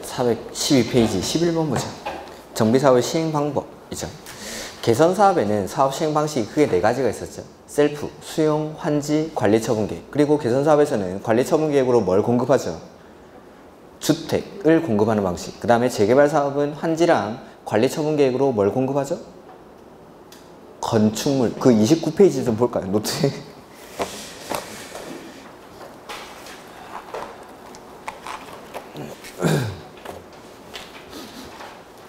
412페이지 11번 보자. 정비사업의 시행 방법이죠. 개선사업에는 사업 시행 방식이 크게 4가지가 있었죠. 셀프, 수용, 환지, 관리처분계획. 그리고 개선사업에서는 관리처분계획으로 뭘 공급하죠? 주택을 공급하는 방식. 그 다음에 재개발사업은 환지랑 관리처분계획으로 뭘 공급하죠? 건축물. 그 29페이지 좀 볼까요? 노트.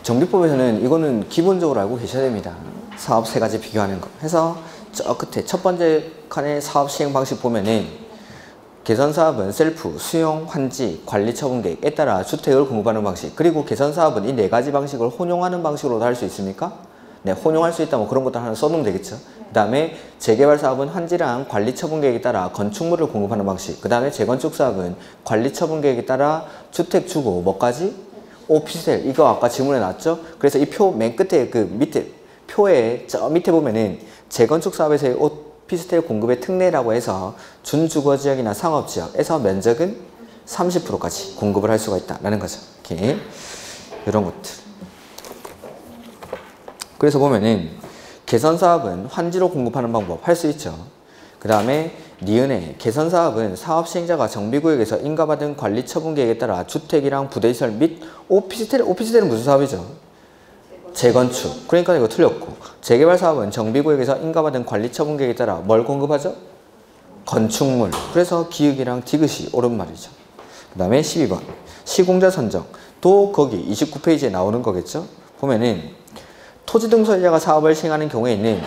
정비법에서는 이거는 기본적으로 알고 계셔야 됩니다. 사업 3가지 비교하는 거. 해서 저 끝에 첫 번째 칸의 사업 시행 방식 보면은 개선사업은 셀프, 수용, 환지, 관리처분계획에 따라 주택을 공급하는 방식. 그리고 개선사업은 이 4가지 방식을 혼용하는 방식으로도 할 수 있습니까? 네, 혼용할 수 있다면 그런 것도 하나 써놓으면 되겠죠. 그 다음에 재개발사업은 환지랑 관리처분계획에 따라 건축물을 공급하는 방식. 그 다음에 재건축사업은 관리처분계획에 따라 주택 주고 뭐까지? 오피스텔. 이거 아까 질문에 나왔죠? 그래서 이 표 맨 끝에 그 밑에 표에 저 밑에 보면은 재건축 사업에서의 오피스텔 공급의 특례라고 해서 준주거지역이나 상업지역에서 면적은 30%까지 공급을 할 수가 있다라는 거죠. 이렇게 이런 것들. 그래서 보면은 개선사업은 환지로 공급하는 방법 할 수 있죠. 그 다음에 니은에 개선사업은 사업시행자가 정비구역에서 인가받은 관리처분계획에 따라 주택이랑 부대시설 및 오피스텔은 무슨 사업이죠? 재건축. 그러니까 이거 틀렸고, 재개발사업은 정비구역에서 인가받은 관리처분계획에 따라 뭘 공급하죠? 건축물. 그래서 기역이랑 디귿이 옳은 말이죠. 그 다음에 12번 시공자 선정. 또 거기 29페이지에 나오는 거겠죠? 보면은 토지 등 소유자가 사업을 시행하는 경우에는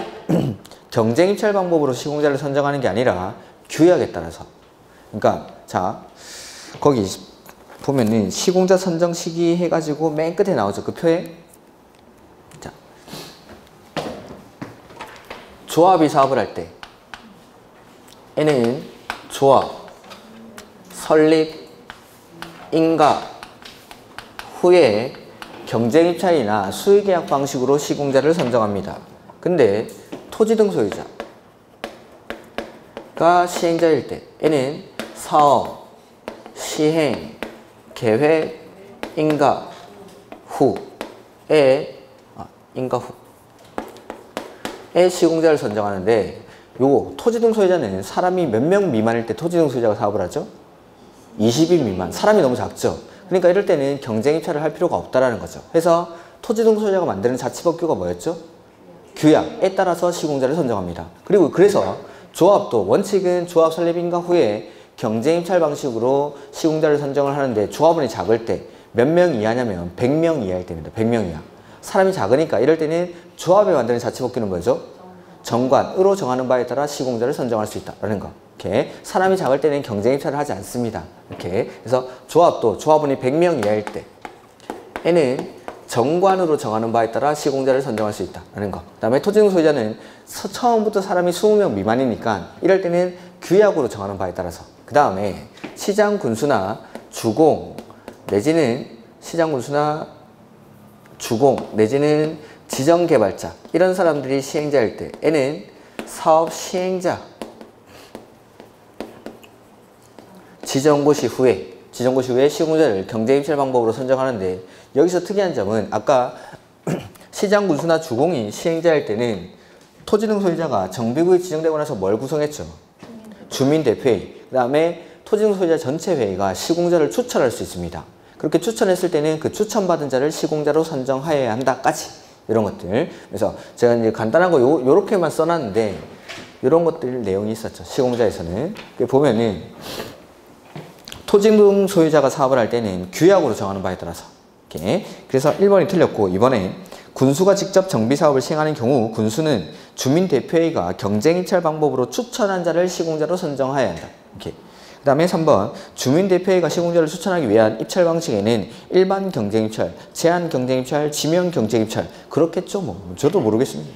경쟁입찰 방법으로 시공자를 선정하는 게 아니라 규약에 따라서. 그러니까 자 거기 보면은 시공자 선정 시기 해가지고 맨 끝에 나오죠. 그 표에. 자, 조합이 사업을 할 때 에는 조합 설립 인가 후에 경쟁입찰이나 수의계약 방식으로 시공자를 선정합니다. 근데 토지 등 소유자가 시행자일 때 에는 사업, 시행, 계획, 인가 후에 시공자를 선정하는데, 요 토지 등 소유자는 사람이 몇 명 미만일 때 토지 등 소유자가 사업을 하죠? 20인 미만. 사람이 너무 작죠? 그러니까 이럴 때는 경쟁입찰을 할 필요가 없다라는 거죠. 그래서 토지 등 소유자가 만드는 자치법규가 뭐였죠? 규약에 따라서 시공자를 선정합니다. 그리고 그래서 조합도 원칙은 조합 설립 인가 후에 경쟁입찰 방식으로 시공자를 선정을 하는데, 조합원이 작을 때 몇 명 이하냐면 100명 이하일 때입니다. 100명 이하. 사람이 작으니까 이럴 때는 조합에 만드는 자치법규는 뭐죠? 정관으로 정하는 바에 따라 시공자를 선정할 수 있다라는 거. 이렇게 사람이 작을 때는 경쟁입찰을 하지 않습니다. 이렇게. 그래서 조합도 조합원이 100명 이하일 때에는 정관으로 정하는 바에 따라 시공자를 선정할 수 있다라는 거. 그 다음에 토지 등 소유자는 처음부터 사람이 20명 미만이니까 이럴 때는 규약으로 정하는 바에 따라서. 그 다음에 시장 군수나 주공 내지는 지정개발자 이런 사람들이 시행자일 때에는 사업 시행자 지정고시 후에 시공자를 경쟁입찰 방법으로 선정하는데, 여기서 특이한 점은 아까 시장 군수나 주공이 시행자일 때는 토지 등 소유자가 정비구역이 지정되고 나서 뭘 구성했죠? 주민대표회의. 그 다음에 토지 등 소유자 전체 회의가 시공자를 추천할 수 있습니다. 그렇게 추천했을 때는 그 추천받은 자를 시공자로 선정하여야 한다까지 이런 것들. 그래서 제가 이제 간단한 거 요렇게만 써놨는데 이런 것들 내용이 있었죠. 시공자에서는. 보면은 토지 등 소유자가 사업을 할 때는 규약으로 정하는 바에 따라서. 이렇게. 그래서 1번이 틀렸고, 이번에 군수가 직접 정비사업을 시행하는 경우 군수는 주민대표회의가 경쟁입찰 방법으로 추천한 자를 시공자로 선정해야 한다. 이렇게. 그 다음에 3번 주민대표회의가 시공자를 추천하기 위한 입찰 방식에는 일반 경쟁입찰, 제한 경쟁입찰, 지명 경쟁입찰 그렇겠죠. 뭐 저도 모르겠습니다.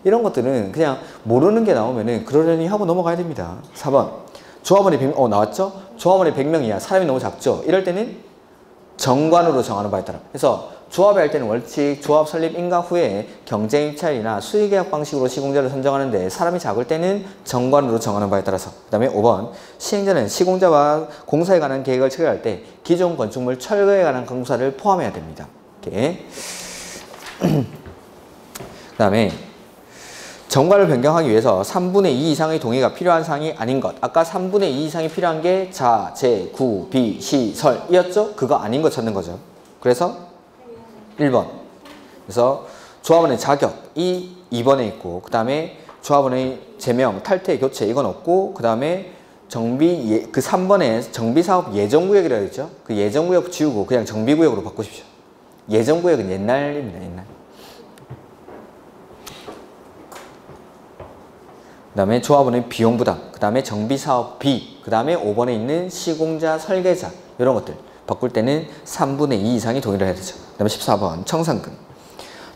이런 것들은 그냥 모르는 게 나오면은 그러려니 하고 넘어가야 됩니다. 4번 조합원이 100명, 나왔죠? 조합원이 100명 이하, 사람이 너무 작죠? 이럴 때는 정관으로 정하는 바에 따라. 그래서 조합을 할 때는 원칙 조합 설립 인가 후에 경쟁 입찰이나 수의계약 방식으로 시공자를 선정하는데 사람이 작을 때는 정관으로 정하는 바에 따라서. 그 다음에 5번 시행자는 시공자와 공사에 관한 계획을 체결할 때 기존 건축물 철거에 관한 공사를 포함해야 됩니다. 이렇게. 그 다음에 정관을 변경하기 위해서 3분의 2 이상의 동의가 필요한 사항이 아닌 것. 아까 3분의 2 이상이 필요한 게 자, 재, 구, 비, 시, 설 이었죠? 그거 아닌 거 찾는 거죠. 그래서 1번. 그래서 조합원의 자격이 2번에 있고 그 다음에 조합원의 제명, 탈퇴, 교체 이건 없고 그 다음에 정비, 그 3번에 정비사업 예정구역이라고 했죠? 그 예정구역 지우고 그냥 정비구역으로 바꾸십시오. 예정구역은 옛날입니다. 옛날. 그 다음에 조합원의 비용 부담, 그 다음에 정비사업비, 그 다음에 5번에 있는 시공자, 설계자 이런 것들 바꿀 때는 3분의 2 이상이 동의를 해야 되죠. 그 다음에 14번 청산금.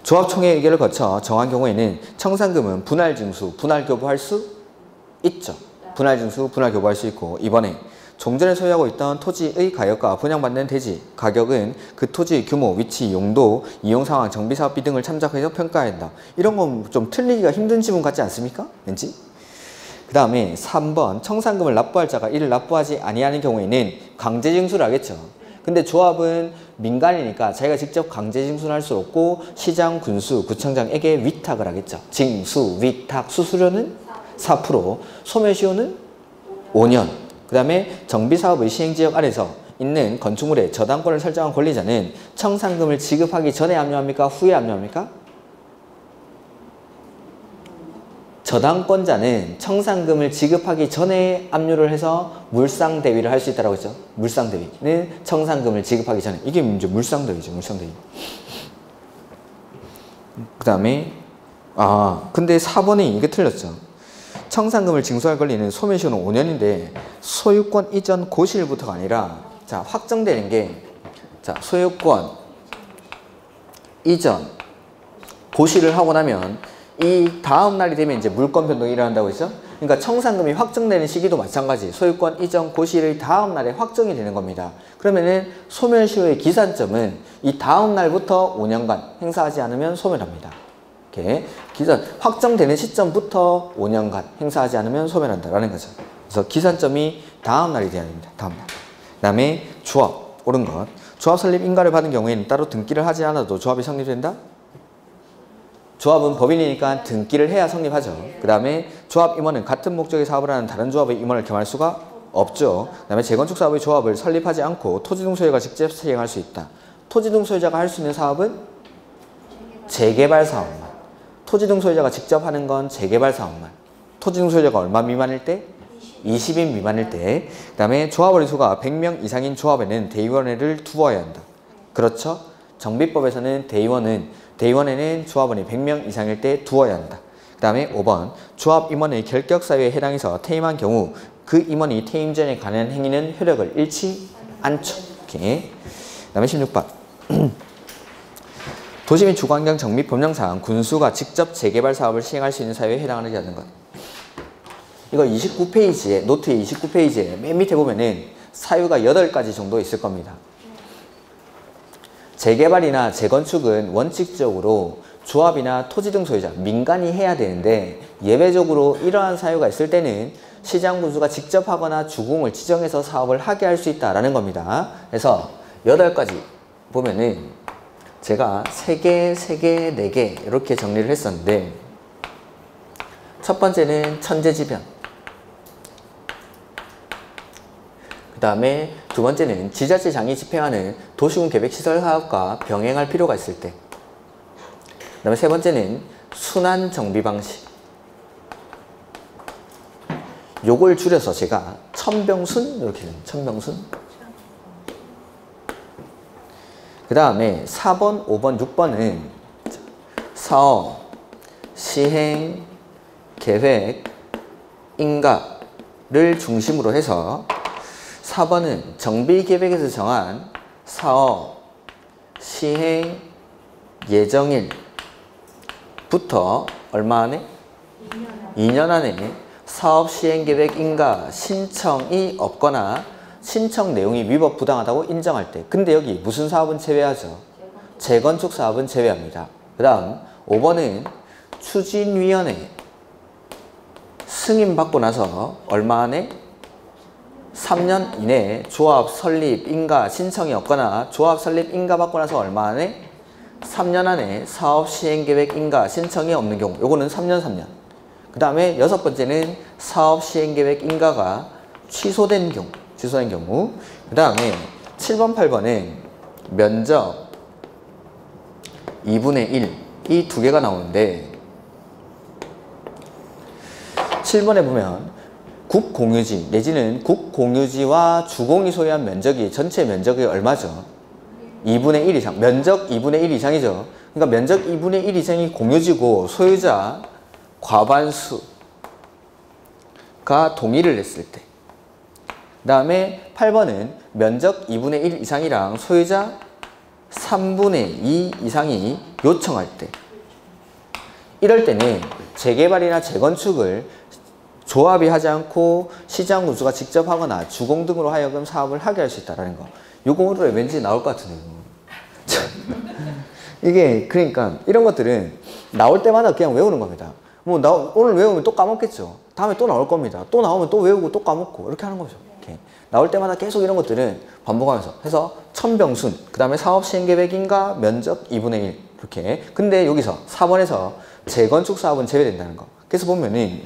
조합총회 의결을 거쳐 정한 경우에는 청산금은 분할징수, 분할교부할 수 있죠. 분할징수, 분할교부할 수 있고 이번에 종전에 소유하고 있던 토지의 가격과 분양받는 대지 가격은 그 토지의 규모, 위치, 용도, 이용상황, 정비사업비 등을 참작해서 평가해야 한다. 이런 건 좀 틀리기가 힘든 지문 같지 않습니까? 왠지? 그 다음에 3번 청산금을 납부할 자가 이를 납부하지 아니하는 경우에는 강제징수를 하겠죠. 근데 조합은 민간이니까 자기가 직접 강제징수를 할 수 없고 시장, 군수, 구청장에게 위탁을 하겠죠. 징수, 위탁, 수수료는 4%, 소멸시효는 5년. 그 다음에 정비사업의 시행지역 안에서 있는 건축물의 저당권을 설정한 권리자는 청산금을 지급하기 전에 압류합니까? 후에 압류합니까? 저당권자는 청산금을 지급하기 전에 압류를 해서 물상대위를 할 수 있다고 했죠. 물상대위는 청산금을 지급하기 전에. 이게 이제 물상대위죠. 물상대위. 그 다음에 근데 4번이 이게 틀렸죠. 청산금을 징수할 권리는 소멸시효는 5년인데 소유권 이전 고시일부터가 아니라 자 확정되는 게 자 소유권 이전 고시를 하고 나면 이 다음 날이 되면 이제 물권 변동이 일어난다고 했죠. 그러니까 청산금이 확정되는 시기도 마찬가지 소유권 이전 고시일의 다음 날에 확정이 되는 겁니다. 그러면은 소멸시효의 기산점은 이 다음 날부터 5년간 행사하지 않으면 소멸합니다. 이렇게 기산 확정되는 시점부터 5년간 행사하지 않으면 소멸한다라는 거죠. 그래서 기산점이 다음 날이 돼야 됩니다. 다음 날. 그다음에 조합 옳은 것. 조합 설립 인가를 받은 경우에는 따로 등기를 하지 않아도 조합이 성립된다. 조합은 법인이니까 등기를 해야 성립하죠. 그 다음에 조합 임원은 같은 목적의 사업을 하는 다른 조합의 임원을 겸할 수가 없죠. 그 다음에 재건축 사업의 조합을 설립하지 않고 토지등 소유자가 직접 시행할 수 있다. 토지등 소유자가 할 수 있는 사업은 재개발 사업만. 토지등 소유자가 직접 하는 건 재개발 사업만. 토지등 소유자가 얼마 미만일 때? 20인 미만일 때. 그 다음에 조합원의 수가 100명 이상인 조합에는 대의원회를 두어야 한다. 그렇죠? 정비법에서는 대의원회는 조합원이 100명 이상일 때 두어야 한다. 그 다음에 5번 조합 임원의 결격 사유에 해당해서 퇴임한 경우 그 임원이 퇴임 전에 관한 행위는 효력을 잃지 않죠. 이렇게. 그 다음에 16번 도시 및 주거환경 정비 법령상 군수가 직접 재개발 사업을 시행할 수 있는 사유에 해당하지 않는 것. 이거 29페이지에 노트의 29페이지에 맨 밑에 보면은 사유가 8가지 정도 있을 겁니다. 재개발이나 재건축은 원칙적으로 조합이나 토지 등 소유자, 민간이 해야 되는데 예외적으로 이러한 사유가 있을 때는 시장 군수가 직접 하거나 주공을 지정해서 사업을 하게 할 수 있다라는 겁니다. 그래서 8가지 보면은 제가 3개, 3개, 4개 이렇게 정리를 했었는데 첫 번째는 천재지변, 그 다음에 두 번째는 지자체장이 집행하는 도시군 계획시설 사업과 병행할 필요가 있을 때, 그 다음에 세 번째는 순환 정비 방식. 요걸 줄여서 제가 천병순 이렇게 천병순. 그 다음에 4번, 5번, 6번은 사업, 시행, 계획, 인가를 중심으로 해서 4번은 정비계획에서 정한 사업, 시행, 예정일부터 얼마 안에? 2년 안에 사업, 시행, 계획, 인가 신청이 없거나 신청 내용이 위법 부당하다고 인정할 때. 근데 여기 무슨 사업은 제외하죠? 재건축 사업은 제외합니다. 그 다음 5번은 추진위원회 승인받고 나서 얼마 안에? 3년 이내에 조합 설립, 인가 신청이 없거나 조합 설립, 인가 받고 나서 얼마 안에? 3년 안에 사업 시행계획, 인가 신청이 없는 경우. 요거는 3년. 그 다음에 6번째는 사업 시행계획, 인가가 취소된 경우. 그 다음에 7번, 8번은 면적 2분의 1. 이 두 개가 나오는데 7번에 보면 국공유지 내지는 국공유지와 주공이 소유한 면적이 전체 면적의 얼마죠? 2분의 1 이상. 면적 2분의 1 이상이죠. 그러니까 면적 2분의 1 이상이 공유지고 소유자 과반수가 동의를 했을 때. 그 다음에 8번은 면적 2분의 1 이상이랑 소유자 3분의 2 이상이 요청할 때. 이럴 때는 재개발이나 재건축을 조합이 하지 않고 시장 군수가 직접 하거나 주공 등으로 하여금 사업을 하게 할 수 있다는 거. 요거를 왠지 나올 것 같은데요. 이게 그러니까 이런 것들은 나올 때마다 그냥 외우는 겁니다. 뭐 오늘 외우면 또 까먹겠죠. 다음에 또 나올 겁니다. 또 나오면 또 외우고 또 까먹고 이렇게 하는 거죠. 이렇게. 나올 때마다 계속 이런 것들은 반복하면서 해서 천병순, 그 다음에 사업시행계획인가 면적 2분의 1 이렇게. 근데 여기서 4번에서 재건축 사업은 제외된다는 거. 그래서 보면은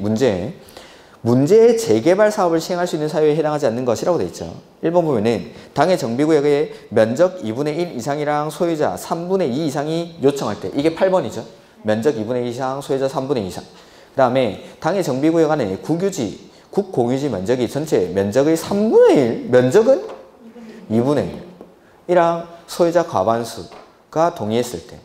문제의 재개발 사업을 시행할 수 있는 사유에 해당하지 않는 것이라고 되어 있죠. 1번 보면은 당해 정비구역의 면적 2분의 1 이상이랑 소유자 3분의 2 이상이 요청할 때. 이게 8번이죠. 면적 2분의 1 이상, 소유자 3분의 2 이상. 그 다음에 당해 정비구역 안에 국공유지 면적이 전체 면적의 3분의 1, 면적은 2분의 1이랑 소유자 과반수가 동의했을 때.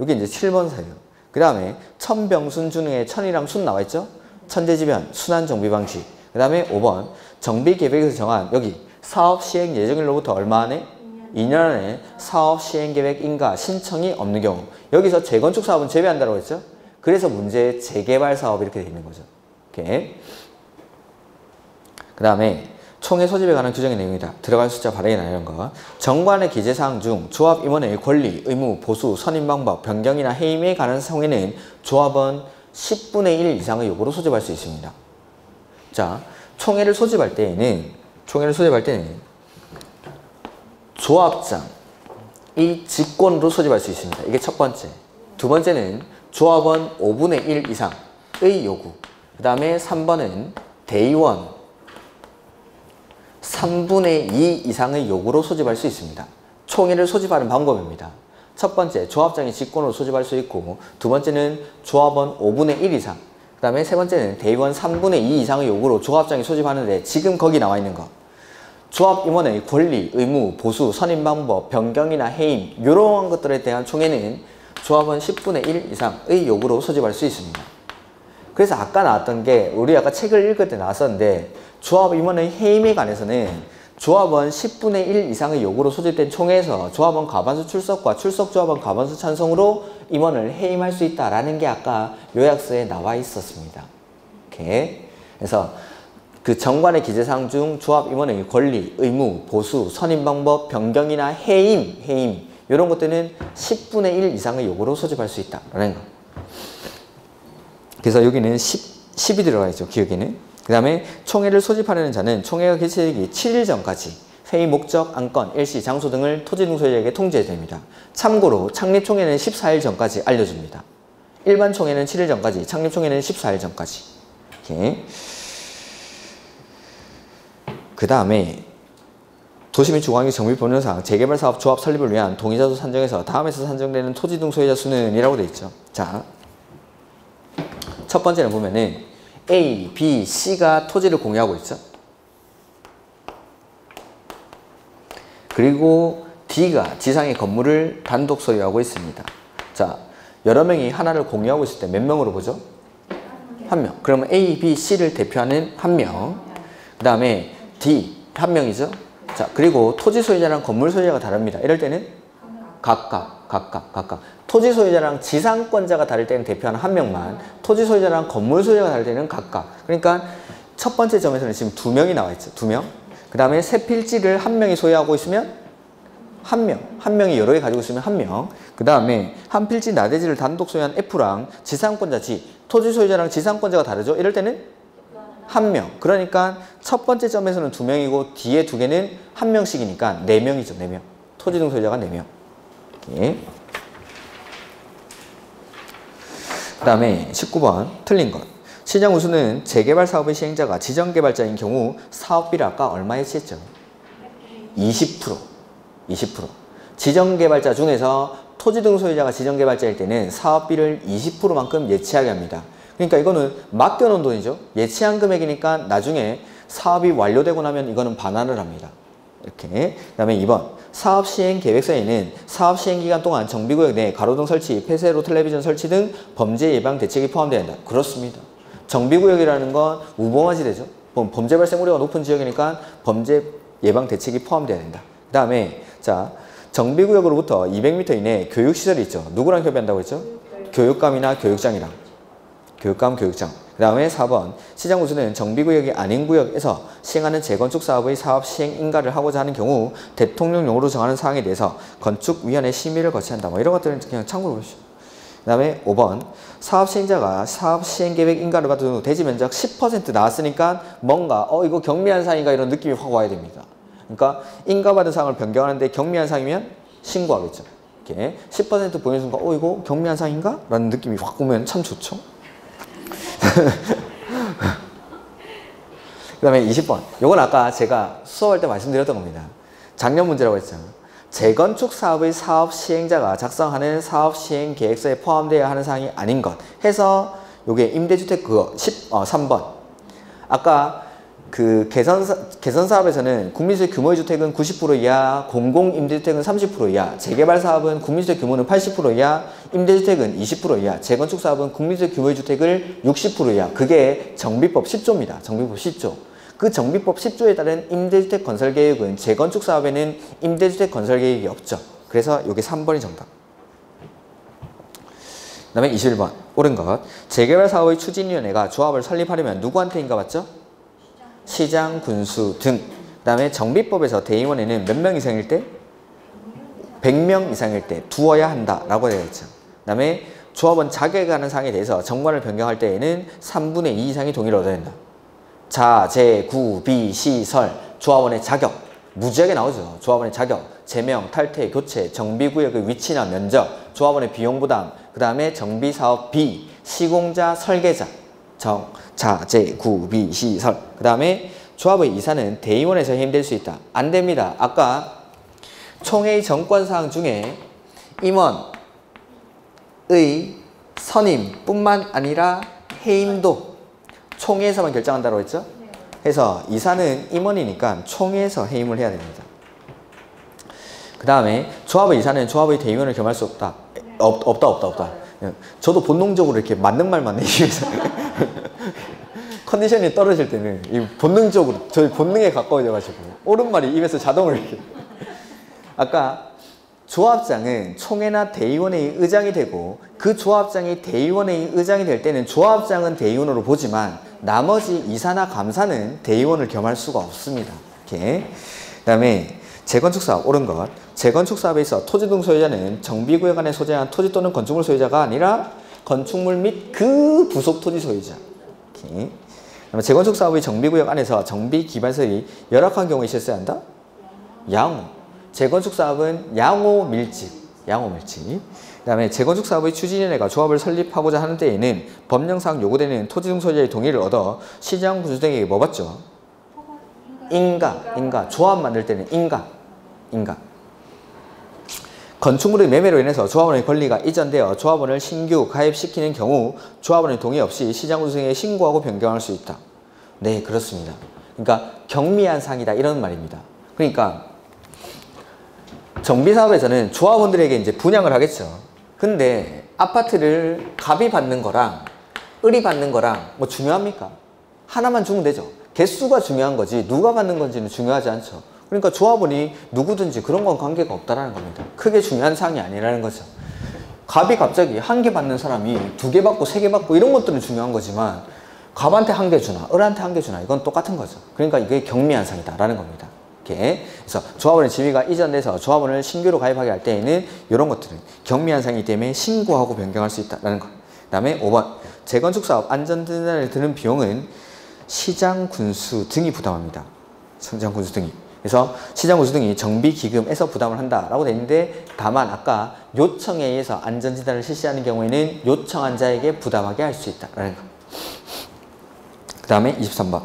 이게 이제 7번 사유. 그 다음에 천병순 중에 천이랑 순 나와 있죠. 천재지변, 순환 정비 방식. 그 다음에 5번 정비계획에서 정한 여기 사업 시행 예정일로부터 얼마 안에? 2년 안에 사업 시행 계획 인가 신청이 없는 경우. 여기서 재건축 사업은 제외한다고 했죠. 그래서 문제의 재개발 사업 이렇게 되어 있는 거죠. 이렇게. 그 다음에 총회 소집에 관한 규정의 내용이다. 들어갈 숫자, 발행이나 이런 거. 정관의 기재사항 중 조합 임원의 권리, 의무, 보수, 선임 방법, 변경이나 해임에 관한 사항에는 조합은 10분의 1 이상의 요구로 소집할 수 있습니다. 자, 총회를 소집할 때는 조합장이 직권으로 소집할 수 있습니다. 이게 첫 번째. 두 번째는 조합원 5분의 1 이상의 요구. 그 다음에 3번은 대의원 3분의 2 이상의 요구로 소집할 수 있습니다. 총회를 소집하는 방법입니다. 첫 번째, 조합장이 직권으로 소집할 수 있고, 두 번째는 조합원 5분의 1 이상, 그 다음에 세 번째는 대의원 3분의 2 이상의 요구로 조합장이 소집하는데 지금 거기 나와 있는 거. 조합 임원의 권리, 의무, 보수, 선임 방법, 변경이나 해임 이러한 것들에 대한 총회는 조합원 10분의 1 이상의 요구로 소집할 수 있습니다. 그래서 아까 나왔던 게 우리 아까 책을 읽을 때 나왔었는데 조합 임원의 해임에 관해서는 조합원 10분의 1 이상의 요구로 소집된 총회에서 조합원 과반수 출석과 출석 조합원 과반수 찬성으로 임원을 해임할 수 있다라는 게 아까 요약서에 나와 있었습니다. 이렇게. 그래서 그 정관의 기재사항 중 조합 임원의 권리, 의무, 보수, 선임 방법, 변경이나 해임 이런 것들은 10분의 1 이상의 요구로 소집할 수 있다라는 거. 그래서 여기는 10이 들어가 있죠. 기억에는. 그 다음에 총회를 소집하려는 자는 총회가 개최되기 7일 전까지 회의 목적, 안건, 일시, 장소 등을 토지 등 소유자에게 통지해야 됩니다. 참고로 창립총회는 14일 전까지 알려줍니다. 일반 총회는 7일 전까지, 창립총회는 14일 전까지. 이렇게. 그 다음에 도시민 주거환경 정비법령상 재개발 사업 조합 설립을 위한 동의자수 산정에서 다음에서 산정되는 토지 등 소유자 수는 이라고 되어 있죠. 자, 첫 번째는 보면은 A, B, C가 토지를 공유하고 있죠. 그리고 D가 지상의 건물을 단독 소유하고 있습니다. 자, 여러 명이 하나를 공유하고 있을 때 몇 명으로 보죠? 한 명. 그러면 A, B, C를 대표하는 한 명. 그 다음에 D, 한 명이죠. 자, 그리고 토지 소유자랑 건물 소유자가 다릅니다. 이럴 때는 각각. 토지 소유자랑 지상권자가 다를 때는 대표하는 한 명만, 토지 소유자랑 건물 소유자가 다를 때는 각각. 그러니까 첫 번째 점에서는 지금 2명이 나와 있죠. 2명. 그 다음에 새 필지를 한 명이 소유하고 있으면 한 명. 한 명이 여러 개 가지고 있으면 한 명. 그 다음에 한 필지 나대지를 단독 소유한 F랑 지상권자 G. 토지 소유자랑 지상권자가 다르죠? 이럴 때는 한 명. 그러니까 첫 번째 점에서는 두 명이고 뒤에 두 개는 한 명씩이니까 네 명이죠. 네 명. 토지 등 소유자가 네 명. 예. 그 다음에 19번 틀린 것. 시장 우수는 재개발 사업의 시행자가 지정개발자인 경우 사업비를 아까 얼마 예치했죠? 20%. 20%. 지정개발자 중에서 토지 등 소유자가 지정개발자일 때는 사업비를 20%만큼 예치하게 합니다. 그러니까 이거는 맡겨놓은 돈이죠. 예치한 금액이니까 나중에 사업이 완료되고 나면 이거는 반환을 합니다. 이렇게. 그 다음에 2번. 사업 시행 계획서에는 사업 시행 기간 동안 정비구역 내 가로등 설치, 폐쇄로 텔레비전 설치 등 범죄 예방 대책이 포함되어야 한다. 그렇습니다. 정비구역이라는 건 우범화지대죠. 범죄 발생 우려가 높은 지역이니까 범죄 예방 대책이 포함되어야 된다. 그 다음에 자 정비구역으로부터 200m 이내 교육시설이 있죠. 누구랑 협의한다고 했죠? 교육감이나 교육장이랑. 교육감, 교육장. 그 다음에 4번. 시장 우수는 정비구역이 아닌 구역에서 시행하는 재건축 사업의 사업 시행 인가를 하고자 하는 경우 대통령령으로 정하는 사항에 대해서 건축위원회 심의를 거쳐야 한다. 뭐 이런 것들은 그냥 참고로 보시죠. 그 다음에 5번. 사업 시행자가 사업 시행 계획 인가를 받은 후 대지 면적 10% 나왔으니까 뭔가 이거 경미한 사항인가 이런 느낌이 확 와야 됩니다. 그러니까 인가받은 사항을 변경하는데 경미한 사항이면 신고하겠죠. 이렇게 10% 보이는 순간 이거 경미한 사항인가? 라는 느낌이 확 오면 참 좋죠. 그 다음에 20번. 요건 아까 제가 수업할 때 말씀드렸던 겁니다. 작년 문제라고 했죠. 재건축 사업의 사업 시행자가 작성하는 사업 시행 계획서에 포함되어야 하는 사항이 아닌 것 해서 요게 임대주택 그거 3번. 아까 그 개선 사업에서는 국민주택 규모의 주택은 90% 이하, 공공 임대주택은 30% 이하, 재개발 사업은 국민주택 규모는 80% 이하, 임대주택은 20% 이하, 재건축 사업은 국민주택 규모의 주택을 60% 이하. 그게 정비법 10조입니다. 정비법 10조. 그 정비법 10조에 따른 임대주택 건설 계획은 재건축 사업에는 임대주택 건설 계획이 없죠. 그래서 이게 3번이 정답. 그 다음에 21번. 옳은 것. 재개발 사업의 추진위원회가 조합을 설립하려면 누구한테 인가 받죠? 시장, 군수 등. 그 다음에 정비법에서 대의원에는 몇 명 이상일 때? 100명 이상일 때 두어야 한다라고 되어 있죠. 그 다음에 조합원 자격에 관한 사항에 대해서 정관을 변경할 때에는 3분의 2 이상이 동의를 얻어야 된다. 자, 재, 구, 비, 시, 설. 조합원의 자격. 무지하게 나오죠. 조합원의 자격. 제명, 탈퇴, 교체, 정비구역의 위치나 면적, 조합원의 비용 부담, 그 다음에 정비사업비, 시공자, 설계자. 자, 재, 구, 비, 시, 설. 그 다음에 조합의 이사는 대의원에서 해임될 수 있다. 안 됩니다. 아까 총회의 정권사항 중에 임원의 선임뿐만 아니라 해임도 총회에서만 결정한다고 했죠? 그래서 이사는 임원이니까 총회에서 해임을 해야 됩니다. 그 다음에 조합의 이사는 조합의 대의원을 겸할 수 없다. 없다. 저도 본능적으로 이렇게 맞는 말만 내기 위해서 컨디션이 떨어질 때는 이 본능적으로 저희 본능에 가까워져가지고 옳은 말이 입에서 자동으로 이렇게. 아까 조합장은 총회나 대의원의 의장이 되고 그 조합장이 대의원의 의장이 될 때는 조합장은 대의원으로 보지만 나머지 이사나 감사는 대의원을 겸할 수가 없습니다. 이렇게. 그 다음에 재건축 사업 옳은 것. 재건축 사업에 있어 토지 등 소유자는 정비구역 안에 소재한 토지 또는 건축물 소유자가 아니라 건축물 및 그 부속 토지 소유자. 이렇게. 그다음에 재건축 사업의 정비구역 안에서 정비 기반시설이 열악한 경우에 있었어야 한다. 양호. 재건축 사업은 양호 밀집. 그 다음에 재건축 사업의 추진위원회가 조합을 설립하고자 하는 때에는 법령상 요구되는 토지 등 소유자의 동의를 얻어 시장 군수 등에게 뭐 받죠? 인가. 조합 만들 때는 인가. 건축물의 매매로 인해서 조합원의 권리가 이전되어 조합원을 신규 가입시키는 경우 조합원의 동의 없이 시장 군수 등에게 신고하고 변경할 수 있다. 네, 그렇습니다. 그러니까 경미한 사항이다 이런 말입니다. 그러니까 정비사업에서는 조합원들에게 이제 분양을 하겠죠. 근데 아파트를 갑이 받는 거랑 을이 받는 거랑 뭐 중요합니까? 하나만 주면 되죠. 개수가 중요한 거지 누가 받는 건지는 중요하지 않죠. 그러니까 조합원이 누구든지 그런 건 관계가 없다라는 겁니다. 크게 중요한 사항이 아니라는 거죠. 갑이 갑자기 한 개 받는 사람이 2개 받고 3개 받고 이런 것들은 중요한 거지만 갑한테 1개 주나 을한테 1개 주나 이건 똑같은 거죠. 그러니까 이게 경미한 사항이다라는 겁니다. 이렇게. 그래서 조합원의 지위가 이전돼서 조합원을 신규로 가입하게 할 때에는 이런 것들은 경미한 사항이기 때문에 신고하고 변경할 수 있다라는 것. 그 다음에 5번 재건축 사업 안전진단에 드는 비용은 시장 군수 등이 부담합니다. 시장 군수 등이. 그래서 시장 군수 등이 정비기금에서 부담을 한다라고 되어 있는데 다만 아까 요청에 의해서 안전진단을 실시하는 경우에는 요청한 자에게 부담하게 할 수 있다라는 것. 그 다음에 23번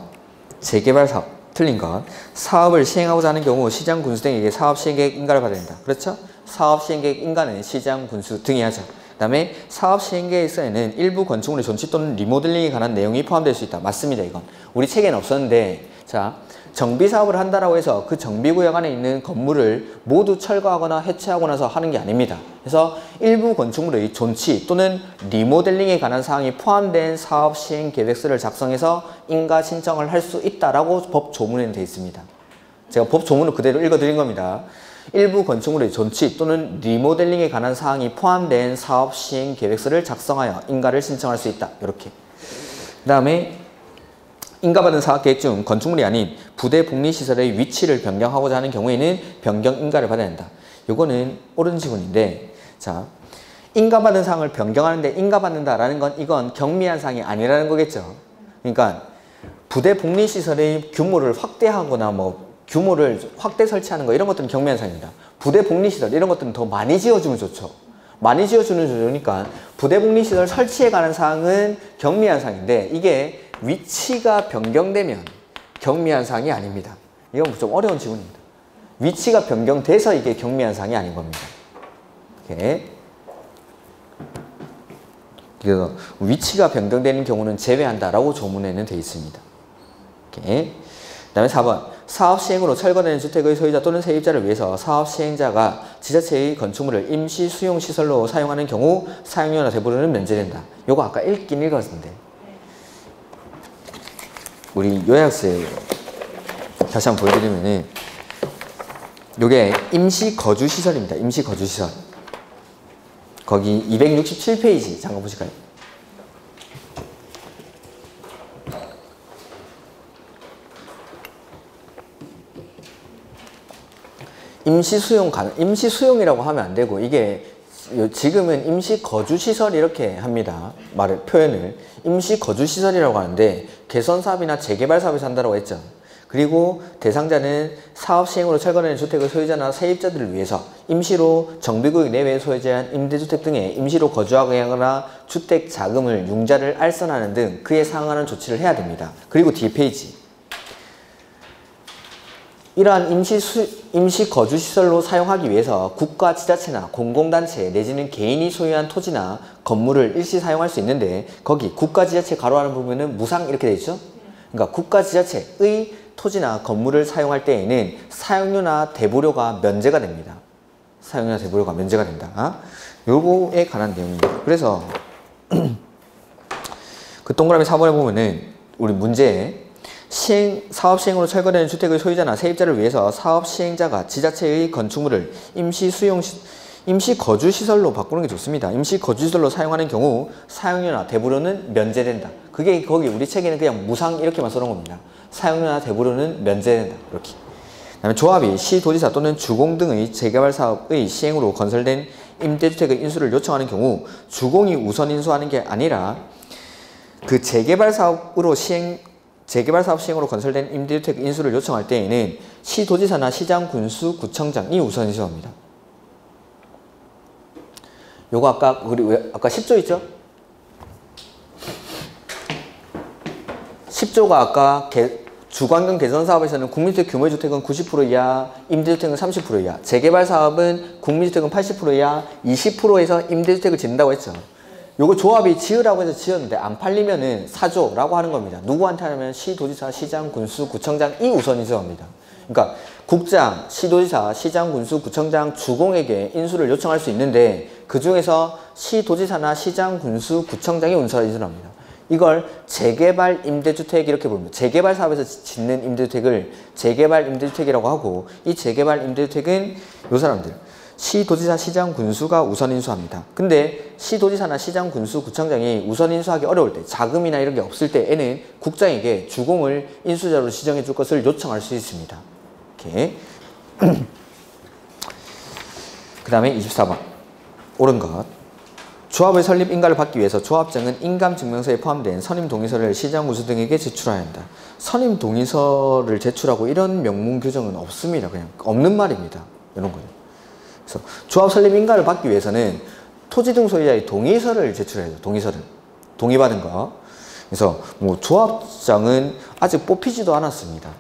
재개발 사업 틀린 것. 사업을 시행하고자 하는 경우 시장 군수 등에게 사업 시행계획 인가를 받아야 된다. 그렇죠? 사업 시행계획 인가는 시장 군수 등이 하죠. 그 다음에 사업 시행계획서에는 일부 건축물의 존치 또는 리모델링에 관한 내용이 포함될 수 있다. 맞습니다. 이건 우리 책에는 없었는데 자 정비사업을 한다라고 해서 그 정비구역 안에 있는 건물을 모두 철거하거나 해체하고 나서 하는 게 아닙니다. 그래서 일부 건축물의 존치 또는 리모델링에 관한 사항이 포함된 사업 시행 계획서를 작성해서 인가 신청을 할 수 있다라고 법 조문에는 되어 있습니다. 제가 법 조문을 그대로 읽어드린 겁니다. 일부 건축물의 존치 또는 리모델링에 관한 사항이 포함된 사업 시행 계획서를 작성하여 인가를 신청할 수 있다. 이렇게. 그 다음에 인가받은 사업계획 중 건축물이 아닌 부대 복리시설의 위치를 변경하고자 하는 경우에는 변경 인가를 받아야 한다. 요거는 옳은 지문인데 자 인가받은 사항을 변경하는데 인가받는다라는 건 이건 경미한 사항이 아니라는 거겠죠. 그러니까 부대 복리시설의 규모를 확대하거나 뭐 규모를 확대 설치하는 거 이런 것들은 경미한 사항입니다. 부대 복리시설 이런 것들은 더 많이 지어주면 좋죠. 많이 지어주는 좋으니까 부대 복리시설 설치에 관한 사항은 경미한 사항인데 이게 위치가 변경되면 경미한 사항이 아닙니다. 이건 좀 어려운 지문입니다. 위치가 변경돼서 이게 경미한 사항이 아닌 겁니다. 이렇게. 그래서 위치가 변경되는 경우는 제외한다라고 조문에는 되어 있습니다. 이렇게. 그 다음에 4번 사업 시행으로 철거되는 주택의 소유자 또는 세입자를 위해서 사업 시행자가 지자체의 건축물을 임시 수용시설로 사용하는 경우 사용료나 대부분은 면제된다. 요거 아까 읽긴 읽었는데 우리 요약서에 다시 한번 보여드리면은 요게 임시 거주시설입니다. 임시 거주시설. 거기 267페이지 잠깐 보실까요? 임시 수용이라고 하면 안 되고 이게 지금은 임시 거주시설 이렇게 합니다. 표현을. 임시 거주시설이라고 하는데 개선사업이나 재개발 사업에서 한다고 했죠. 그리고 대상자는 사업 시행으로 철거되는 주택의 소유자나 세입자들을 위해서 임시로 정비구역 내외에 소유한 임대주택 등에 임시로 거주하거나 주택 자금을 융자를 알선하는 등 그에 상응하는 조치를 해야 됩니다. 그리고 뒤에 페이지. 이러한 임시 거주시설로 사용하기 위해서 국가, 지자체나 공공단체 내지는 개인이 소유한 토지나 건물을 일시 사용할 수 있는데 거기 국가, 지자체 가로하는 부분은 무상 이렇게 되어 있죠? 그러니까 국가, 지자체의 토지나 건물을 사용할 때에는 사용료나 대부료가 면제가 됩니다. 사용료나 대부료가 면제가 된다. 요거에 관한 내용입니다. 그래서 그 동그라미 4번에 보면은 우리 문제에 사업 시행으로 철거되는 주택의 소유자나 세입자를 위해서 사업 시행자가 지자체의 건축물을 임시 거주시설로 바꾸는 게 좋습니다. 임시 거주시설로 사용하는 경우 사용료나 대부료는 면제된다. 그게 거기 우리 책에는 그냥 무상 이렇게만 써놓은 겁니다. 사용료나 대부료는 면제된다. 이렇게. 그다음에 조합이 시도지사 또는 주공 등의 재개발 사업의 시행으로 건설된 임대주택의 인수를 요청하는 경우 주공이 우선 인수하는 게 아니라 그 재개발 사업 시행으로 건설된 임대주택 인수를 요청할 때에는 시도지사나 시장, 군수, 구청장이 우선 인수합니다. 요거 아까 10조 있죠? 10조가 아까 주관경 개선 사업에서는 국민주택 규모의 주택은 90% 이하, 임대주택은 30% 이하, 재개발 사업은 국민주택은 80% 이하, 20%에서 임대주택을 짓는다고 했죠. 요거 조합이 지으라고 해서 지었는데 안 팔리면은 사조라고 하는 겁니다. 누구한테 하냐면 시도지사, 시장, 군수, 구청장이 우선 인수합니다. 그러니까 국장, 시도지사, 시장, 군수, 구청장, 주공에게 인수를 요청할 수 있는데 그 중에서 시도지사나 시장, 군수, 구청장이 인수를 합니다. 이걸 재개발 임대주택 이렇게 부릅니다. 재개발 사업에서 짓는 임대주택을 재개발 임대주택이라고 하고 이 재개발 임대주택은 요 사람들 시도지사, 시장, 군수가 우선 인수합니다. 근데 시도지사나 시장, 군수, 구청장이 우선 인수하기 어려울 때 자금이나 이런 게 없을 때에는 국장에게 주공을 인수자로 지정해 줄 것을 요청할 수 있습니다. 이렇게. 그 다음에 24번. 옳은 것. 조합의 설립 인가를 받기 위해서 조합장은 인감증명서에 포함된 선임 동의서를 시장 군수 등에게 제출해야 한다. 선임 동의서를 제출하고 이런 명문 규정은 없습니다. 그냥 없는 말입니다. 이런 거예요. 그래서 조합 설립 인가를 받기 위해서는 토지 등 소유자의 동의서를 제출해야 돼요. 동의서를. 동의받은 거. 그래서 뭐 조합장은 아직 뽑히지도 않았습니다.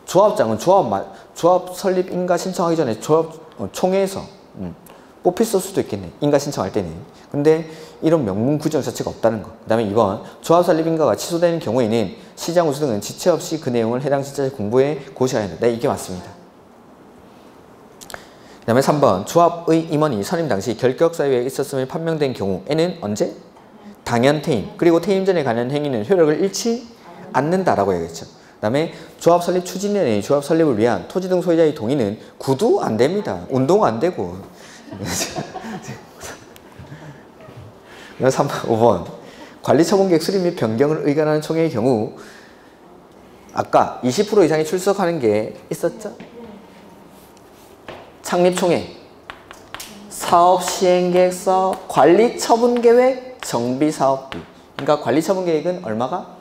조합장은 조합 설립 인가 신청하기 전에 조합 총회에서 뽑혔을 수도 있겠네. 인가 신청할 때는. 근데 이런 명문 규정 자체가 없다는 거. 그 다음에 2번. 조합 설립 인가가 취소되는 경우에는 시장 군수 등은 지체 없이 그 내용을 해당 지자체 공부에 고시해야 한다. 네, 이게 맞습니다. 그 다음에 3번. 조합의 임원이 선임 당시 결격사유에 있었음을 판명된 경우에는 언제? 당연 퇴임. 그리고 퇴임 전에 관련 행위는 효력을 잃지 않는다라고 얘기했죠. 그 다음에 조합 설립 추진년의 조합 설립을 위한 토지 등 소유자의 동의는 구두 안 됩니다. 운동 안 되고. 5번. 관리처분계획 수립 및 변경을 의견하는 총회의 경우 아까 20% 이상이 출석하는 게 있었죠? 창립총회, 사업시행계획서, 관리처분계획, 정비사업비. 그러니까 관리처분계획은 얼마가?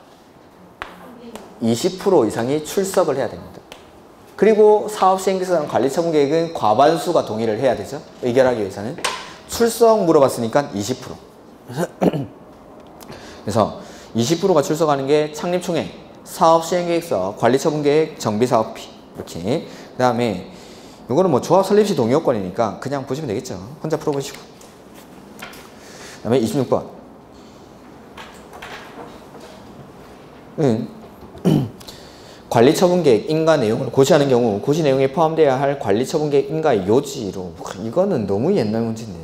20% 이상이 출석을 해야 됩니다. 그리고 사업시행계획서랑 관리처분계획은 과반수가 동의를 해야 되죠. 의결하기 위해서는. 출석 물어봤으니까 20%. 그래서 20%가 출석하는 게 창립총회, 사업시행계획서, 관리처분계획, 정비사업비. 이렇게. 그 다음에 이거는 뭐 조합 설립시 동의 요건이니까 그냥 보시면 되겠죠. 혼자 풀어보시고. 그 다음에 26번. 관리처분계획 인가 내용을 고시하는 경우 고시 내용에 포함되어야 할 관리처분계획 인가의 요지로. 이거는 너무 옛날 문제인데.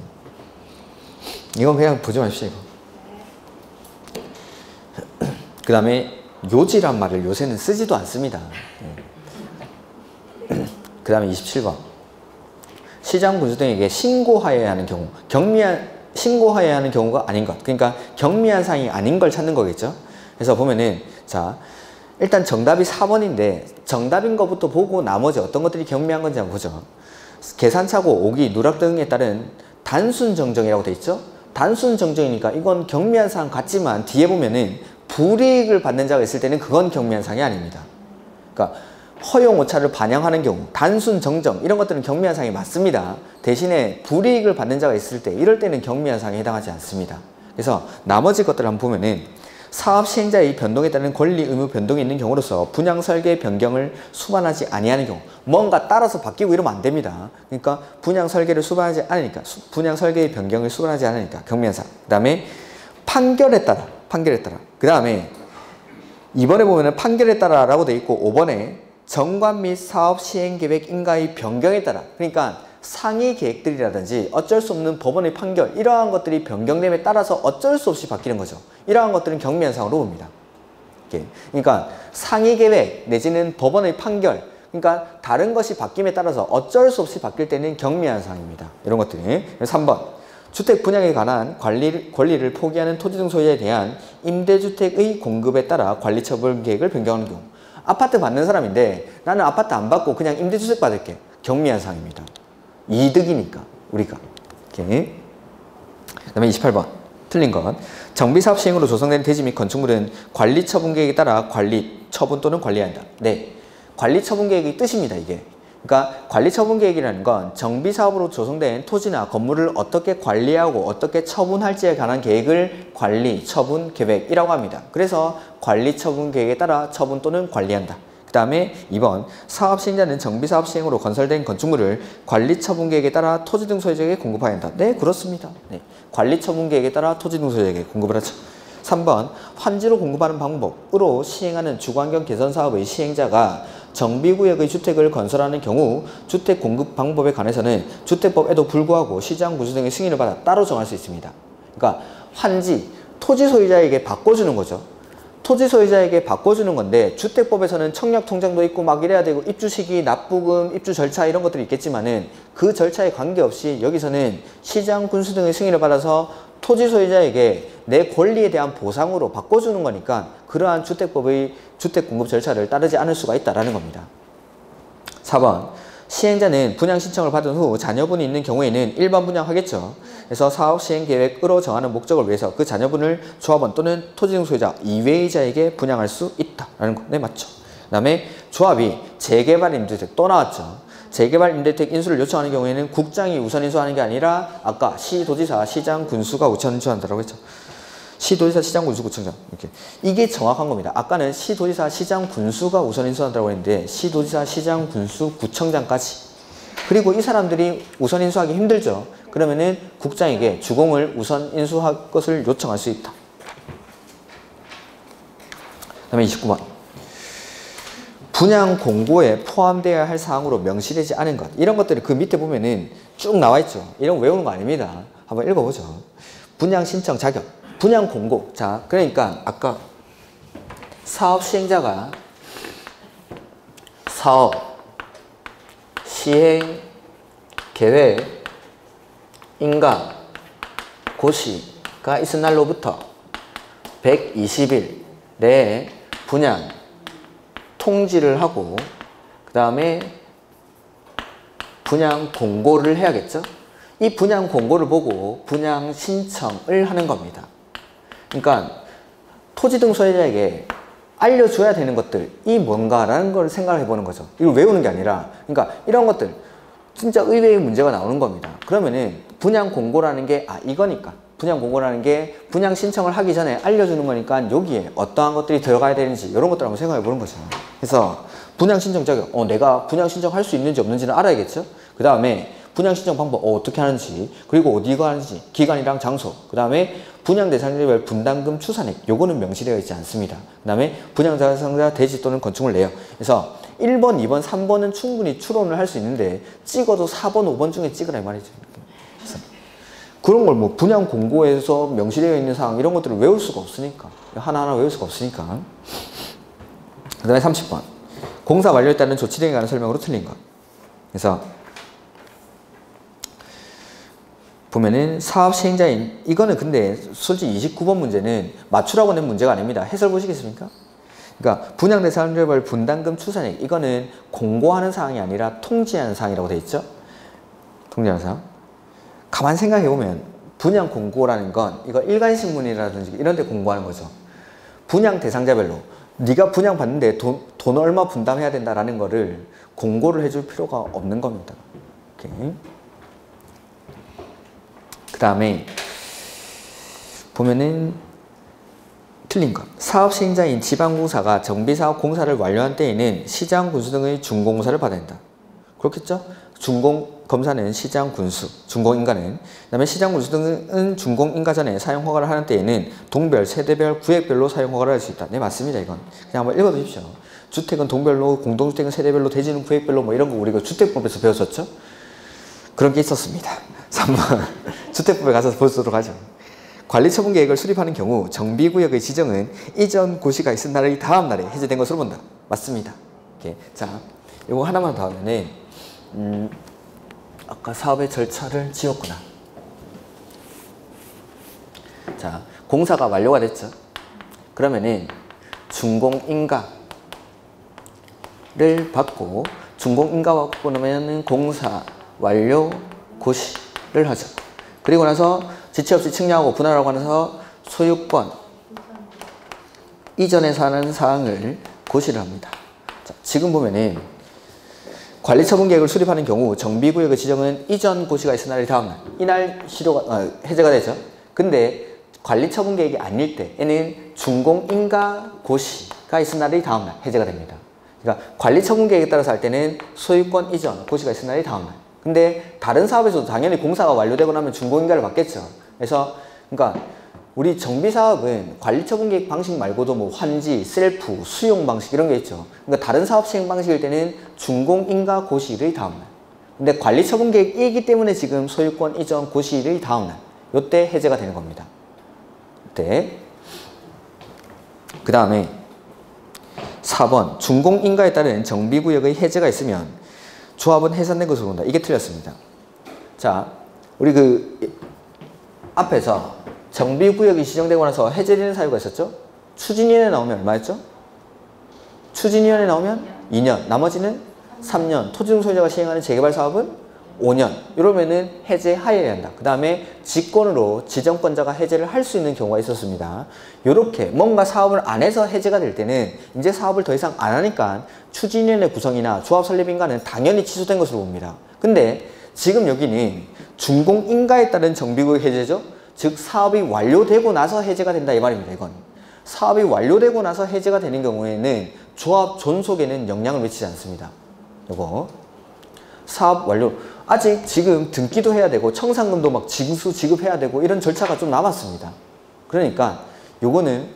이건 그냥 보지 마십시오. 그 다음에 요지란 말을 요새는 쓰지도 않습니다. 그 다음에 27번. 시장 군수 등에게 신고하여야 하는 경우. 신고하여야 하는 경우가 아닌 것. 그러니까 경미한 사항이 아닌 걸 찾는 거겠죠. 그래서 보면은 자 일단 정답이 4번인데 정답인 것부터 보고 나머지 어떤 것들이 경미한 건지 한번 보죠. 계산차고 오기, 누락 등에 따른 단순 정정이라고 돼 있죠. 단순 정정이니까 이건 경미한 사항 같지만 뒤에 보면은 불이익을 받는 자가 있을 때는 그건 경미한 사항이 아닙니다. 그러니까 허용 오차를 반영하는 경우, 단순 정정 이런 것들은 경미한 사항이 맞습니다. 대신에 불이익을 받는 자가 있을 때 이럴 때는 경미한 사항에 해당하지 않습니다. 그래서 나머지 것들을 한번 보면은 사업 시행자의 변동에 따른 권리 의무 변동이 있는 경우로서 분양 설계 변경을 수반하지 아니하는 경우, 뭔가 따라서 바뀌고 이러면 안 됩니다. 그러니까 분양 설계를 수반하지 않으니까, 분양 설계의 변경을 수반하지 않으니까 경미한 사항. 그 다음에 판결에 따라. 그 다음에 2번에 보면은 판결에 따라라고 돼 있고 5번에 정관 및 사업 시행 계획 인가의 변경에 따라. 그러니까 상위 계획들이라든지 어쩔 수 없는 법원의 판결 이러한 것들이 변경됨에 따라서 어쩔 수 없이 바뀌는 거죠. 이러한 것들은 경미한 사항으로 봅니다. 그러니까 상위 계획 내지는 법원의 판결, 그러니까 다른 것이 바뀜에 따라서 어쩔 수 없이 바뀔 때는 경미한 사항입니다. 이런 것들이. 3번. 주택 분양에 관한 권리를 포기하는 토지 등 소유자에 대한 임대주택의 공급에 따라 관리처분 계획을 변경하는 경우. 아파트 받는 사람인데 나는 아파트 안 받고 그냥 임대주택 받을게. 경미한 사항입니다. 이득이니까 우리가. 이렇게. 그 다음에 28번 틀린 것. 정비사업 시행으로 조성된 대지 및 건축물은 관리처분계획에 따라 관리, 처분 또는 관리해야 한다. 네, 관리처분계획의 뜻입니다. 이게. 그러니까 관리처분계획이라는 건 정비사업으로 조성된 토지나 건물을 어떻게 관리하고 어떻게 처분할지에 관한 계획을 관리, 처분, 계획이라고 합니다. 그래서 관리처분계획에 따라 처분 또는 관리한다. 그 다음에 2번. 사업 시행자는 정비사업 시행으로 건설된 건축물을 관리처분계획에 따라 토지 등 소유자에게 공급해야 한다. 네, 그렇습니다. 네, 관리처분계획에 따라 토지 등 소유자에게 공급을 하죠. 3번. 환지로 공급하는 방법으로 시행하는 주거환경 개선 사업의 시행자가 정비구역의 주택을 건설하는 경우 주택 공급 방법에 관해서는 주택법에도 불구하고 시장 군수 등의 승인을 받아 따로 정할 수 있습니다. 그러니까 환지, 토지 소유자에게 바꿔주는 거죠. 토지 소유자에게 바꿔주는 건데 주택법에서는 청약통장도 있고 막 이래야 되고 입주 시기, 납부금, 입주 절차 이런 것들이 있겠지만은 그 절차에 관계없이 여기서는 시장 군수 등의 승인을 받아서 토지 소유자에게 내 권리에 대한 보상으로 바꿔주는 거니까 그러한 주택법의 주택 공급 절차를 따르지 않을 수가 있다는 겁니다. 4번 시행자는 분양 신청을 받은 후 자녀분이 있는 경우에는 일반 분양하겠죠. 그래서 사업 시행 계획으로 정하는 목적을 위해서 그 자녀분을 조합원 또는 토지 등 소유자 이외의자에게 분양할 수 있다라는 거. 네, 맞죠. 그 다음에 조합이 재개발 임대주택 또 나왔죠. 재개발 임대주택 인수를 요청하는 경우에는 국장이 우선 인수하는 게 아니라 아까 시도지사, 시장, 군수가 우선 인수한다고 했죠. 시도지사, 시장, 군수, 구청장 이렇게 이게 정확한 겁니다. 아까는 시도지사, 시장, 군수가 우선 인수한다고 했는데 시도지사, 시장, 군수, 구청장까지. 그리고 이 사람들이 우선 인수하기 힘들죠. 그러면은 국장에게 주공을 우선 인수할 것을 요청할 수 있다. 그다음에 29번. 분양 공고에 포함되어야 할 사항으로 명시되지 않은 것. 이런 것들이 그 밑에 보면은 쭉 나와 있죠. 이런 거 외우는 거 아닙니다. 한번 읽어보죠. 분양 신청 자격. 분양 공고. 자, 그러니까 아까 사업 시행자가 사업 시행 계획 인가 고시가 있은 날로부터 120일 내에 분양 통지를 하고 그 다음에 분양 공고를 해야겠죠. 이 분양 공고를 보고 분양 신청을 하는 겁니다. 그러니까 토지 등 소유자에게 알려줘야 되는 것들이 뭔가라는 걸 생각을 해보는 거죠. 이걸 외우는 게 아니라 그러니까 이런 것들 진짜 의외의 문제가 나오는 겁니다. 그러면은 분양 공고라는 게 이거니까 분양 공고라는 게 분양 신청을 하기 전에 알려주는 거니까 여기에 어떠한 것들이 들어가야 되는지 이런 것들 한번 생각해 보는 거죠. 그래서 분양 신청 자격 내가 분양 신청할 수 있는지 없는지는 알아야겠죠. 그 다음에 분양 신청 방법 어떻게 하는지 그리고 어디가 하는지 기간이랑 장소 그 다음에 분양 대상자별 분담금 추산액 요거는 명시되어 있지 않습니다. 그 다음에 분양 대상자 대지 또는 건축물 내역. 그래서 1번, 2번, 3번은 충분히 추론을 할 수 있는데 찍어도 4번, 5번 중에 찍으라 이 말이죠. 그래서 그런 걸 뭐 분양 공고에서 명시되어 있는 사항 이런 것들을 외울 수가 없으니까 하나하나 외울 수가 없으니까. 그 다음에 30번 공사 완료에 따른 조치 등에 관한 설명으로 틀린 것. 그래서 보면은 사업 시행자인 이거는 근데 솔직히 29번 문제는 맞추라고 낸 문제가 아닙니다. 해설 보시겠습니까? 그러니까 분양 대상자별 분담금 추산액 이거는 공고하는 사항이 아니라 통지하는 사항이라고 되어 있죠. 통지하는 사항. 가만 생각해 보면 분양 공고라는 건 이거 일간신문이라든지 이런 데 공고하는 거죠. 분양 대상자별로 네가 분양 받는데 돈 얼마 분담해야 된다라는 거를 공고를 해줄 필요가 없는 겁니다. 오케이. 그 다음에 보면은 틀린 것. 사업 시행자인 지방공사가 정비사업 공사를 완료한 때에는 시장, 군수 등의 준공사를 받아야 한다. 그렇겠죠? 준공검사는 시장, 군수, 준공인가는. 그 다음에 시장, 군수 등은 준공인가 전에 사용허가를 하는 때에는 동별, 세대별, 구획별로 사용허가를 할 수 있다. 네, 맞습니다. 이건. 그냥 한번 읽어두십시오. 주택은 동별로, 공동주택은 세대별로, 대지는 구획별로 뭐 이런 거 우리가 주택법에서 배웠었죠? 그런 게 있었습니다. 3번. 주택법에 가서 보도록 하죠. 관리처분 계획을 수립하는 경우 정비구역의 지정은 이전 고시가 있은 날의 다음 날에 해제된 것으로 본다. 맞습니다. 이렇게. 자, 이거 하나만 더 하면은 아까 사업의 절차를 지웠구나. 자, 공사가 완료가 됐죠. 그러면은 준공인가를 받고 준공인가 받고 나면은 공사 완료 고시를 하죠. 그리고 나서 지체 없이 측량하고 분할하고 나서 소유권 이전에 사는 사항을 고시를 합니다. 자, 지금 보면은 관리처분 계획을 수립하는 경우 정비구역의 지정은 이전 고시가 있은 날의 다음날 이날 해제가 되죠. 근데 관리처분 계획이 아닐 때에는 준공인가 고시가 있은 날의 다음날 해제가 됩니다. 그러니까 관리처분 계획에 따라서 할 때는 소유권 이전 고시가 있은 날의 다음날. 근데 다른 사업에서도 당연히 공사가 완료되고 나면 준공인가를 받겠죠. 그래서 그러니까 우리 정비사업은 관리처분 계획 방식 말고도 뭐 환지, 셀프, 수용 방식 이런 게 있죠. 그러니까 다른 사업 시행 방식일 때는 준공인가 고시일의 다음날. 근데 관리처분 계획이기 때문에 지금 소유권 이전 고시일의 다음날. 요때 해제가 되는 겁니다. 이때. 그 다음에 4번 준공인가에 따른 정비구역의 해제가 있으면 조합은 해산된 것으로 본다. 이게 틀렸습니다. 자, 우리 앞에서 정비구역이 지정되고 나서 해제되는 사유가 있었죠? 추진위원회 나오면 얼마였죠? 추진위원회 나오면 2년. 나머지는 3년, 토지등 소유자가 시행하는 재개발 사업은 5년. 이러면은 해제하여야 한다. 그 다음에 직권으로 지정권자가 해제를 할 수 있는 경우가 있었습니다. 이렇게 뭔가 사업을 안 해서 해제가 될 때는 이제 사업을 더 이상 안 하니까 추진위원회 구성이나 조합 설립 인가는 당연히 취소된 것으로 봅니다. 근데 지금 여기는 준공 인가에 따른 정비구역 해제죠. 즉 사업이 완료되고 나서 해제가 된다 이 말입니다. 이건 사업이 완료되고 나서 해제가 되는 경우에는 조합 존속에는 영향을 미치지 않습니다. 요거 사업 완료 아직 지금 등기도 해야 되고 청산금도 막 징수 지급해야 되고 이런 절차가 좀 남았습니다. 그러니까 요거는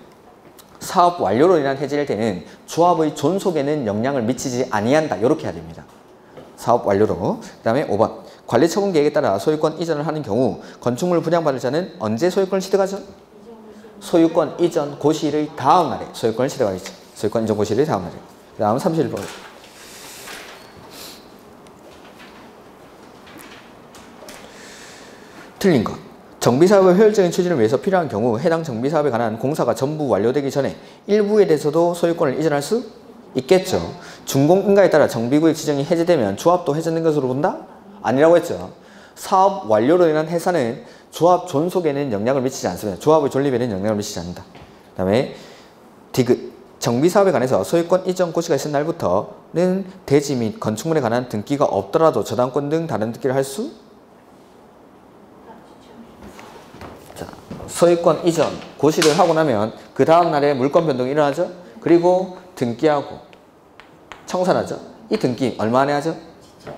사업 완료로 인한 해제일 때는 조합의 존속에는 영향을 미치지 아니한다. 이렇게 해야 됩니다. 사업 완료로. 그 다음에 5번 관리처분 계획에 따라 소유권 이전을 하는 경우 건축물 분양받을 자는 언제 소유권을 취득하죠? 소유권 이전 고시일의 다음 날에 소유권을 취득하겠죠. 소유권 이전 고시일의 다음 날에. 그 다음 31번 틀린 것. 정비사업의 효율적인 추진을 위해서 필요한 경우 해당 정비사업에 관한 공사가 전부 완료되기 전에 일부에 대해서도 소유권을 이전할 수 있겠죠. 준공인가에 따라 정비구역 지정이 해제되면 조합도 해제된 것으로 본다? 아니라고 했죠. 사업 완료로 인한 해산은 조합 존속에는 영향을 미치지 않습니다. 조합의 존립에는 영향을 미치지 않는다. 그 다음에 디귿. 정비사업에 관해서 소유권 이전 고시가 있은 날부터는 대지 및 건축물에 관한 등기가 없더라도 저당권 등 다른 등기를 할 수 소유권 이전 고시를 하고 나면 그 다음 날에 물권 변동이 일어나죠. 그리고 등기하고 청산하죠. 이 등기 얼마 안에 하죠?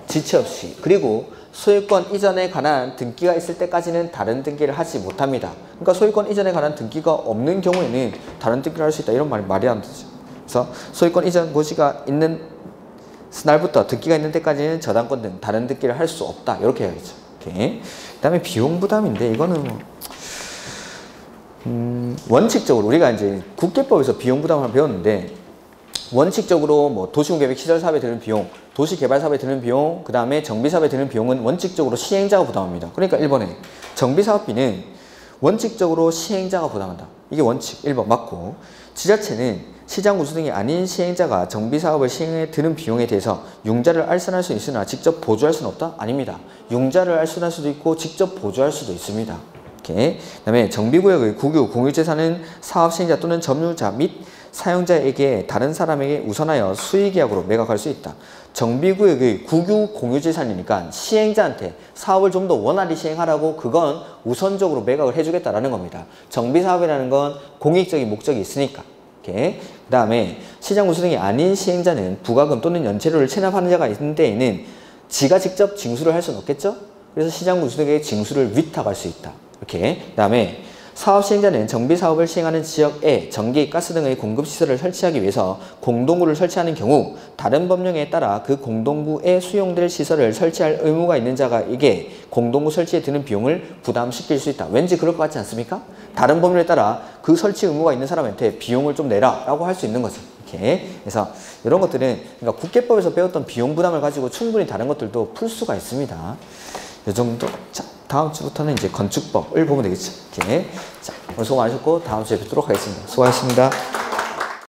지체 없이. 그리고 소유권 이전에 관한 등기가 있을 때까지는 다른 등기를 하지 못합니다. 그러니까 소유권 이전에 관한 등기가 없는 경우에는 다른 등기를 할 수 있다. 이런 말이 안 되죠. 그래서 소유권 이전 고시가 있는 날부터 등기가 있는 때까지는 저당권 등 다른 등기를 할 수 없다. 이렇게 해야겠죠. 오케이. 그 다음에 비용 부담인데 이거는 뭐 원칙적으로 우리가 이제 국계법에서 비용 부담을 배웠는데 원칙적으로 뭐 도시공계획 시설 사업에 드는 비용, 도시개발 사업에 드는 비용, 그 다음에 정비사업에 드는 비용은 원칙적으로 시행자가 부담합니다. 그러니까 1번에 정비사업비는 원칙적으로 시행자가 부담한다. 이게 원칙 1번 맞고, 지자체는 시장 구수 등이 아닌 시행자가 정비사업을 시행해 드는 비용에 대해서 융자를 알선할 수 있으나 직접 보조할 수는 없다? 아닙니다. 융자를 알선할 수도 있고 직접 보조할 수도 있습니다. 그 다음에 정비구역의 국유, 공유재산은 사업 시행자 또는 점유자 및 사용자에게 다른 사람에게 우선하여 수의계약으로 매각할 수 있다. 정비구역의 국유, 공유재산이니까 시행자한테 사업을 좀 더 원활히 시행하라고 그건 우선적으로 매각을 해주겠다라는 겁니다. 정비사업이라는 건 공익적인 목적이 있으니까. 그 다음에 시장 구수 등이 아닌 시행자는 부가금 또는 연체료를 체납하는 자가 있는 데에는 지가 직접 징수를 할 수는 없겠죠? 그래서 시장 구수 등에게 징수를 위탁할 수 있다. 이렇게. 그 다음에 사업 시행자는 정비사업을 시행하는 지역에 전기, 가스 등의 공급시설을 설치하기 위해서 공동구를 설치하는 경우 다른 법령에 따라 그 공동구에 수용될 시설을 설치할 의무가 있는 자가에게 공동구 설치에 드는 비용을 부담시킬 수 있다. 왠지 그럴 것 같지 않습니까? 다른 법령에 따라 그 설치 의무가 있는 사람한테 비용을 좀 내라 라고 할 수 있는 거죠. 이렇게. 그래서 이런 것들은 그러니까 국계법에서 배웠던 비용 부담을 가지고 충분히 다른 것들도 풀 수가 있습니다. 이 정도. 자, 다음 주부터는 이제 건축법을 보면 되겠죠. 이렇게. 자, 오늘 수고 많으셨고 다음 주에 뵙도록 하겠습니다. 수고하셨습니다.